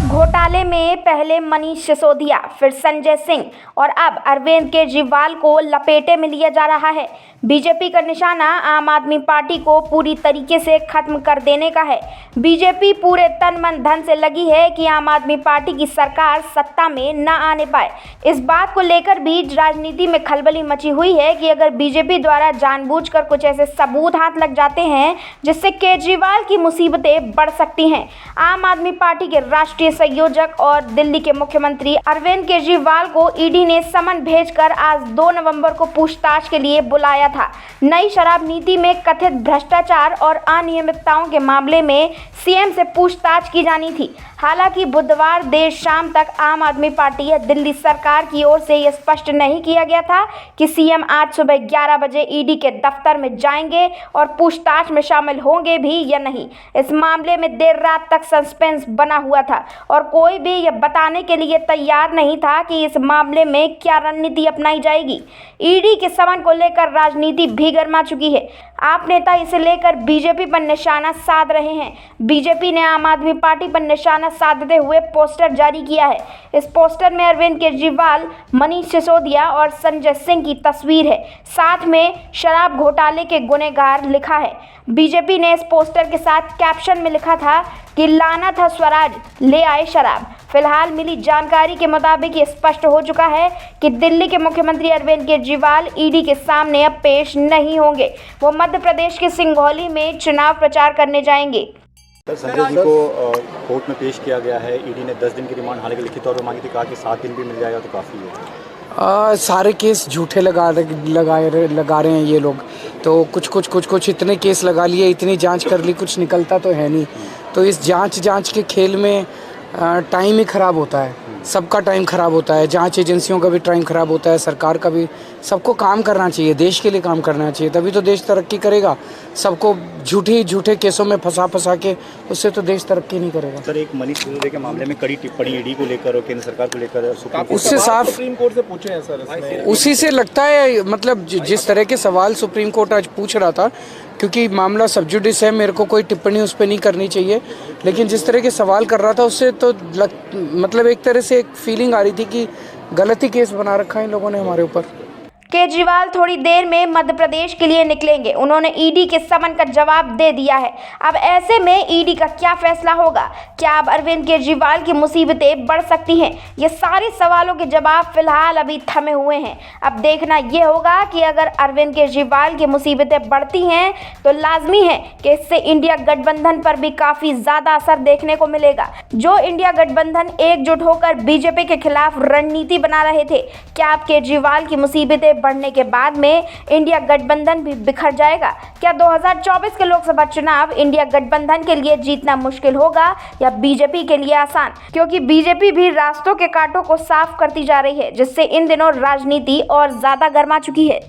घोटाले में पहले मनीष सिसोदिया, फिर संजय सिंह और अब अरविंद केजरीवाल को लपेटे में लिया जा रहा है। बीजेपी का निशाना आम आदमी पार्टी को पूरी तरीके से खत्म कर देने का है। बीजेपी पूरे तन मन धन से लगी है कि आम आदमी पार्टी की सरकार सत्ता में न आने पाए। इस बात को लेकर भी राजनीति में खलबली मची हुई है कि अगर बीजेपी द्वारा जानबूझकर कुछ ऐसे सबूत हाथ लग जाते हैं जिससे केजरीवाल की मुसीबतें बढ़ सकती हैं। आम आदमी पार्टी के राष्ट्रीय संयोजक और दिल्ली के मुख्यमंत्री अरविंद केजरीवाल को ईडी ने समन भेजकर आज 2 नवंबर को पूछताछ के लिए बुलाया था। नई शराब नीति में कथित भ्रष्टाचार और अनियमितताओं के मामले में सीएम से पूछताछ की जानी थी। हालांकि बुधवार देर शाम तक आम आदमी पार्टी या दिल्ली सरकार की ओर से यह स्पष्ट नहीं किया गया था कि सीएम आज सुबह 11 बजे ईडी के दफ्तर में जाएंगे और पूछताछ में शामिल होंगे भी या नहीं। इस मामले में देर रात तक सस्पेंस बना हुआ था और कोई भी यह बताने के लिए तैयार नहीं था कि इस मामले में क्या रणनीति अपनाई जाएगी। ईडी के समन को लेकर राजनीति भी गर्मा चुकी है। आप नेता इसे लेकर बीजेपी पर निशाना साध रहे हैं। बीजेपी ने आम आदमी पार्टी पर निशाना साधते हुए पोस्टर जारी किया है। इस पोस्टर में अरविंद केजरीवाल, मनीष सिसोदिया और संजय सिंह की तस्वीर है। साथ में शराब घोटाले के गुनहगार लिखा है। बीजेपी ने इस पोस्टर के साथ कैप्शन में लिखा था कि लाना था स्वराज, ले आए शराब। फिलहाल मिली जानकारी के मुताबिक ये स्पष्ट हो चुका है कि दिल्ली के मुख्यमंत्री अरविंद केजरीवाल ईडी के सामने अब पेश नहीं होंगे। वो मध्य प्रदेश के सिंगरौली में चुनाव प्रचार करने जाएंगे। संजय जी को कोर्ट में पेश किया गया है। ईडी ने 10 दिन की रिमांड हालांकि लिखित तौर पर मांगी थी, कहा कि 7 दिन भी मिल जाएगा तो काफ़ी है। सारे केस झूठे लगा रहे हैं ये लोग। तो कुछ इतने केस लगा लिए, इतनी जांच कर ली, कुछ निकलता तो है नहीं। तो इस जांच के खेल में टाइम ही ख़राब होता है। सबका टाइम ख़राब होता है। जांच एजेंसियों का भी टाइम ख़राब होता है, सरकार का भी। सबको काम करना चाहिए, देश के लिए काम करना चाहिए, तभी तो देश तरक्की करेगा। सबको झूठे केसों में फंसा के उससे तो देश तरक्की नहीं करेगा। सर, एक मनीष सिसोदिया के मामले में कड़ी टिप्पणी ईडी को लेकर और केंद्र सरकार को लेकर उससे साफ सुप्रीम कोर्ट से पूछे हैं सर। उसी से लगता है, मतलब जिस तरह के सवाल सुप्रीम कोर्ट आज पूछ रहा था, क्योंकि मामला सब जुडिस है, मेरे को कोई टिप्पणी उस पर नहीं करनी चाहिए, लेकिन जिस तरह के सवाल कर रहा था उससे तो मतलब एक तरह से एक फीलिंग आ रही थी कि गलत ही केस बना रखा है इन लोगों ने हमारे ऊपर। केजरीवाल थोड़ी देर में मध्य प्रदेश के लिए निकलेंगे। उन्होंने ईडी के समन का जवाब दे दिया है। अब ऐसे में ईडी का क्या फैसला होगा? क्या अब अरविंद केजरीवाल की मुसीबतें बढ़ सकती हैं? ये सारे सवालों के जवाब फिलहाल अभी थमे हुए हैं। अब देखना ये होगा कि अगर अरविंद केजरीवाल की मुसीबतें बढ़ती हैं तो लाजमी है कि इससे इंडिया गठबंधन पर भी काफ़ी ज़्यादा असर देखने को मिलेगा। जो इंडिया गठबंधन एकजुट होकर बीजेपी के खिलाफ रणनीति बना रहे थे, क्या अब केजरीवाल की मुसीबतें बढ़ने के बाद में इंडिया गठबंधन भी बिखर जाएगा? क्या 2024 के लोकसभा चुनाव इंडिया गठबंधन के लिए जीतना मुश्किल होगा या बीजेपी के लिए आसान? क्योंकि बीजेपी भी रास्तों के कांटों को साफ करती जा रही है, जिससे इन दिनों राजनीति और ज्यादा गर्मा चुकी है।